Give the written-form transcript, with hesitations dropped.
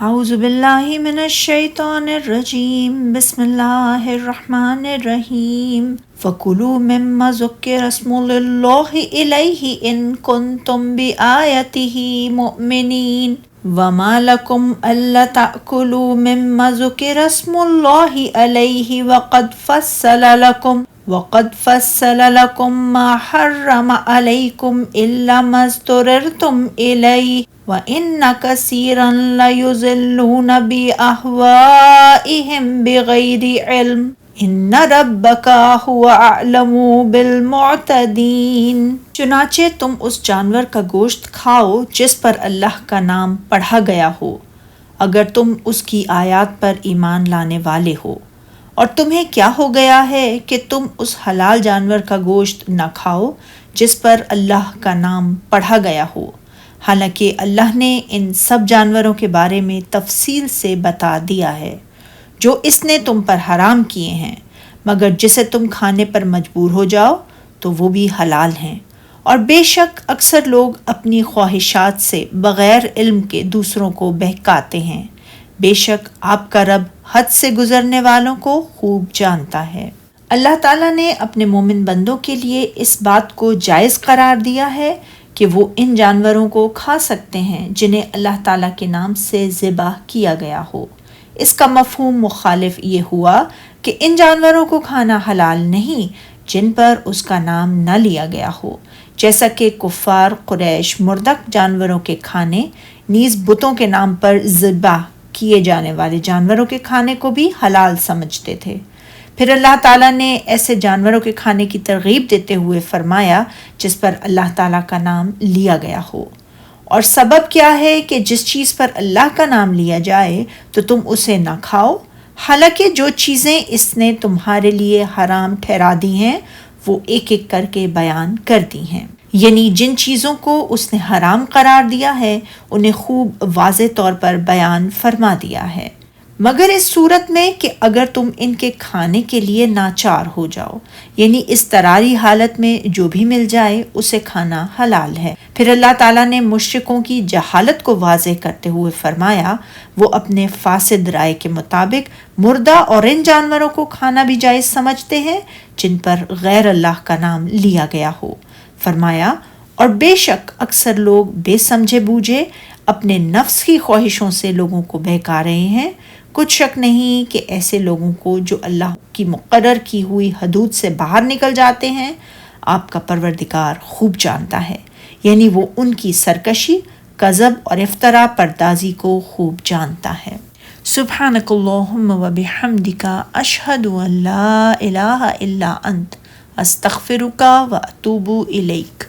اعوذ باللہ من الشیطان الرجیم بسم اللہ الرحمن الرحیم فَكُلُوا مِمَّا ذُكِّرَ اسْمُ اللَّهِ إِلَيْهِ إِن كُنتُم بِآيَاتِهِ مُؤْمِنِينَ وَمَا لَكُمْ أَلَّا تَأْكُلُوا مِمَّا ذُكِرَ اسْمُ اللَّهِ عَلَيْهِ وَقَدْ فَصَّلَ لَكُم مَّا حَرَّمَ عَلَيْكُمْ إِلَّا مَا اضْطُرِرْتُمْ إِلَيْهِ وَإِنَّ كَثِيرًا لَيُضِلُّونَ بِأَهْوَائِهِمْ بِغَيْرِ عِلْمٍ إِنَّ رَبَّكَ هُوَ أَعْلَمُ بِالْمُعْتَدِينَ۔ چنانچہ تم اس جانور کا گوشت کھاؤ جس پر اللہ کا نام پڑھا گیا ہو، اگر تم اس کی آیات پر ایمان لانے والے ہو، اور تمہیں کیا ہو گیا ہے کہ تم اس حلال جانور کا گوشت نہ کھاؤ جس پر اللہ کا نام پڑھا گیا ہو، حالانکہ اللہ نے ان سب جانوروں کے بارے میں تفصیل سے بتا دیا ہے جو اس نے تم پر حرام کیے ہیں، مگر جسے تم کھانے پر مجبور ہو جاؤ تو وہ بھی حلال ہیں، اور بے شک اکثر لوگ اپنی خواہشات سے بغیر علم کے دوسروں کو بہکاتے ہیں، بے شک آپ کا رب حد سے گزرنے والوں کو خوب جانتا ہے۔ اللہ تعالیٰ نے اپنے مومن بندوں کے لیے اس بات کو جائز قرار دیا ہے کہ وہ ان جانوروں کو کھا سکتے ہیں جنہیں اللہ تعالیٰ کے نام سے ذبح کیا گیا ہو۔ اس کا مفہوم مخالف یہ ہوا کہ ان جانوروں کو کھانا حلال نہیں جن پر اس کا نام نہ لیا گیا ہو، جیسا کہ کفار قریش مردک جانوروں کے کھانے نیز بتوں کے نام پر ذبح کیے جانے والے جانوروں کے کھانے کو بھی حلال سمجھتے تھے۔ پھر اللہ تعالیٰ نے ایسے جانوروں کے کھانے کی ترغیب دیتے ہوئے فرمایا جس پر اللہ تعالیٰ کا نام لیا گیا ہو، اور سبب کیا ہے کہ جس چیز پر اللہ کا نام لیا جائے تو تم اسے نہ کھاؤ، حالانکہ جو چیزیں اس نے تمہارے لیے حرام ٹھہرا دی ہیں وہ ایک ایک کر کے بیان کر دی ہیں، یعنی جن چیزوں کو اس نے حرام قرار دیا ہے انہیں خوب واضح طور پر بیان فرما دیا ہے، مگر اس صورت میں کہ اگر تم ان کے کھانے کے لیے ناچار ہو جاؤ، یعنی اضطراری حالت میں جو بھی مل جائے اسے کھانا حلال ہے۔ پھر اللہ تعالیٰ نے مشرکوں کی جہالت کو واضح کرتے ہوئے فرمایا وہ اپنے فاسد رائے کے مطابق مردہ اور ان جانوروں کو کھانا بھی جائز سمجھتے ہیں جن پر غیر اللہ کا نام لیا گیا ہو۔ فرمایا اور بے شک اکثر لوگ بے سمجھے بوجھے اپنے نفس کی خواہشوں سے لوگوں کو بہکا رہے ہیں۔ کچھ شک نہیں کہ ایسے لوگوں کو جو اللہ کی مقرر کی ہوئی حدود سے باہر نکل جاتے ہیں آپ کا پروردگار خوب جانتا ہے، یعنی وہ ان کی سرکشی، کذب اور افتراء پردازی کو خوب جانتا ہے۔ سبحانک اللہم و بحمدک اشہد ان لا الہ الا انت استغفرک و اتوب الیک۔